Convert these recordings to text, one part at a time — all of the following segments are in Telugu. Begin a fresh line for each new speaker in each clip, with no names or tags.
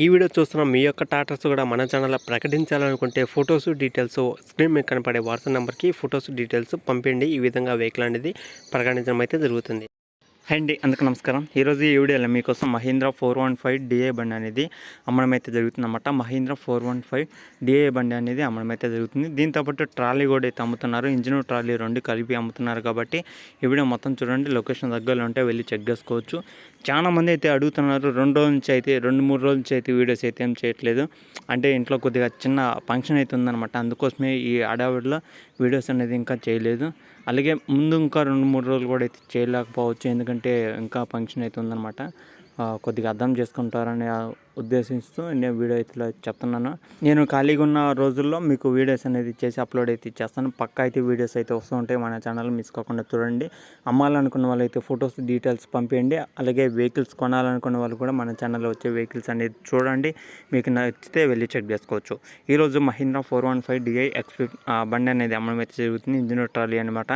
ఈ వీడియో చూస్తున్న మీ యొక్క టాటాస్ కూడా మన ఛానల్లో ప్రకటించాలనుకుంటే ఫొటోస్ డీటెయిల్స్ స్క్రీన్ మీద కనపడే వాట్సాప్ నెంబర్కి ఫొటోస్ డీటెయిల్స్ పంపిండి. ఈ విధంగా వెహికల్ అనేది ప్రకటించడం అయితే జరుగుతుంది.
హాయ్ అండి, అందరికీ నమస్కారం. ఈరోజు ఈ వీడియోలో మీకోసం మహీంద్రా 415 డిఏ బండి అనేది అమ్మడం అయితే జరుగుతుందన్నమాట. మహీంద్రా 415 డిఏ బండి అనేది అమ్మడం అయితే జరుగుతుంది. దీంతోపాటు ట్రాలీ కూడా అయితే అమ్ముతున్నారు. ఇంజిన్ ట్రాలీ రెండు కలిపి అమ్ముతున్నారు కాబట్టి ఈ వీడియో మొత్తం చూడండి. లొకేషన్ దగ్గరలో ఉంటే వెళ్ళి చెక్ చేసుకోవచ్చు. చాలా మంది అయితే అడుగుతున్నారు. 2-3 రోజుల నుంచి అయితే వీడియోస్ అయితే ఏం చేయట్లేదు. అంటే ఇంట్లో కొద్దిగా చిన్న ఫంక్షన్ అయితే ఉందన్నమాట. అందుకోసమే ఈ హడావిడిలో వీడియోస్ అనేది ఇంకా చేయలేదు. అలాగే ముందు ఇంకా 2-3 రోజులు కూడా అయితే చేయలేకపోవచ్చు, ఎందుకంటే ఇంకా ఫంక్షన్ అయితే ఉందన్నమాట. కొద్దిగా అర్థం చేసుకుంటారని ఉద్దేశిస్తూ నేను వీడియో అయితే చెప్తున్నాను. నేను ఖాళీగా ఉన్న రోజుల్లో మీకు వీడియోస్ అనేది చేసి అప్లోడ్ అయితే చేస్తాను. పక్కా అయితే వీడియోస్ అయితే వస్తూ ఉంటాయి. మన ఛానల్ మిస్ కాకుండా చూడండి. అమ్మాలనుకున్న వాళ్ళు అయితే ఫొటోస్ డీటెయిల్స్ పంపించండి. అలాగే వెహికల్స్ కొనాలనుకున్న వాళ్ళు కూడా మన ఛానల్లో వచ్చే వెహికల్స్ అనేది చూడండి. మీకు నచ్చితే వెళ్ళి చెక్ చేసుకోవచ్చు. ఈరోజు మహీంద్రా 415 డిఐ ఎక్స్పెక్ట్ బండి అనేది అమ్మడం అయితే జరుగుతుంది. ఇంజిన్ ట్రాలీ అనమాట.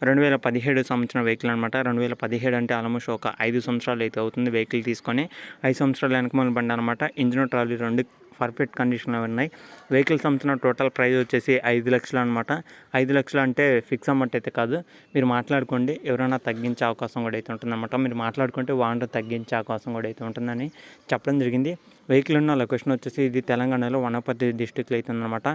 2017 సంవత్సరం వెహికల్ అనమాట. 2017 అంటే ఆల్మోస్ట్ ఒక 5 సంవత్సరాలు అయితే అవుతుంది వెహికల్ తీసుకొని. 5 సంవత్సరాలు వెనకమాల బండి అనమాట. ఇంజిన్ ట్రాలీ రెండు పర్ఫెక్ట్ కండిషన్లో ఉన్నాయి. వెహికల్ సంబంధించిన టోటల్ ప్రైస్ వచ్చేసి 5 లక్షలు అనమాట. 5 లక్షలు అంటే ఫిక్స్ అమౌంట్ అయితే కాదు, మీరు మాట్లాడుకోండి. ఎవరైనా తగ్గించే అవకాశం కూడా అయితే ఉంటుందన్నమాట. మీరు మాట్లాడుకుంటే వాంటర్ తగ్గించే అవకాశం కూడా అయితే ఉంటుందని చెప్పడం జరిగింది. వెహికల్ ఉన్న లొకేషన్ వచ్చేసి ఇది తెలంగాణలో వనపర్తి డిస్టిక్లో అయితే ఉందన్నమాట.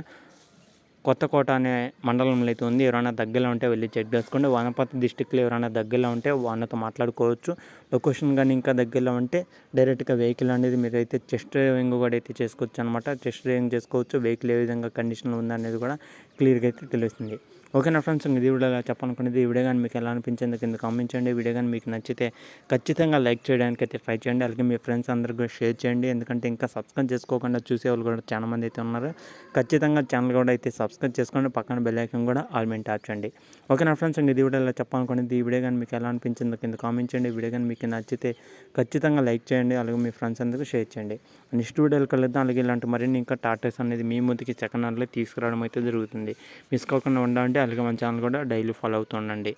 కొత్తకోట అనే మండలంలో అయితే ఉంది. ఎవరైనా దగ్గరలో ఉంటే వెళ్ళి చెక్ చేసుకోండి. వనపర్తి డిస్టిక్లో ఎవరైనా దగ్గరలో ఉంటే వాళ్ళతో మాట్లాడుకోవచ్చు. లొకేషన్ కానీ ఇంకా దగ్గరలో ఉంటే డైరెక్ట్గా వెహికల్ అనేది మీరు అయితే చెస్ట్ డ్రైవింగ్ కూడా అయితే చేసుకోవచ్చు అనమాట. చెస్ట్ డ్రైవింగ్ చేసుకోవచ్చు. వెహికల్ ఏ విధంగా కండిషన్లో ఉందనేది కూడా క్లియర్గా అయితే తెలుస్తుంది. ఓకేనా ఫ్రెండ్స్, ఇది వీడియో చెప్పాలనుకునేది. ఈ వీడియో కానీ మీకు ఎలా అనిపించింది కింద కామెంట్ చేయండి. వీడియో కానీ మీకు నచ్చితే ఖచ్చితంగా లైక్ చేయడానికి అయితే ట్రై చేయండి. అలాగే మీ ఫ్రెండ్స్ అందరికీ షేర్ చేయండి. ఎందుకంటే ఇంకా సబ్స్క్రైబ్ చేసుకోకుండా చూసేవాళ్ళు కూడా చాలా మంది అయితే ఉన్నారు. ఖచ్చితంగా ఛానల్ కూడా అయితే సబ్స్క్రైబ్ చేసుకోండి. పక్కన బెల్ ఐకాన్ కూడా ఆల్ మీద ట్యాప్ చేయండి. ఓకేనా ఫ్రెండ్స్, ఇది వీడియో చెప్పాలనుకునేది. ఈ వీడియో కానీ మీకు ఎలా అనిపించిందో కింద కామెంట్ చేయండి. వీడియో కానీ మీకు నచ్చితే ఖచ్చితంగా లైక్ చేయండి. అలాగే మీ ఫ్రెండ్స్ అందరికీ షేర్ చేయండి. నెక్స్ట్ వీడియోలు కలుద్దాం. అలాగే ఇలాంటి మరిన్ని ఇంకా టాటాస్ అనేది మీ ముందుకి సెకండ్ హ్యాండ్లో తీసుకురావడం అయితే జరుగుతుంది. మిస్ కాకుండా ఉండాలంటే అలాగే మన ఛానల్ కూడా డైలీ ఫాలో అవుతూ ఉండండి.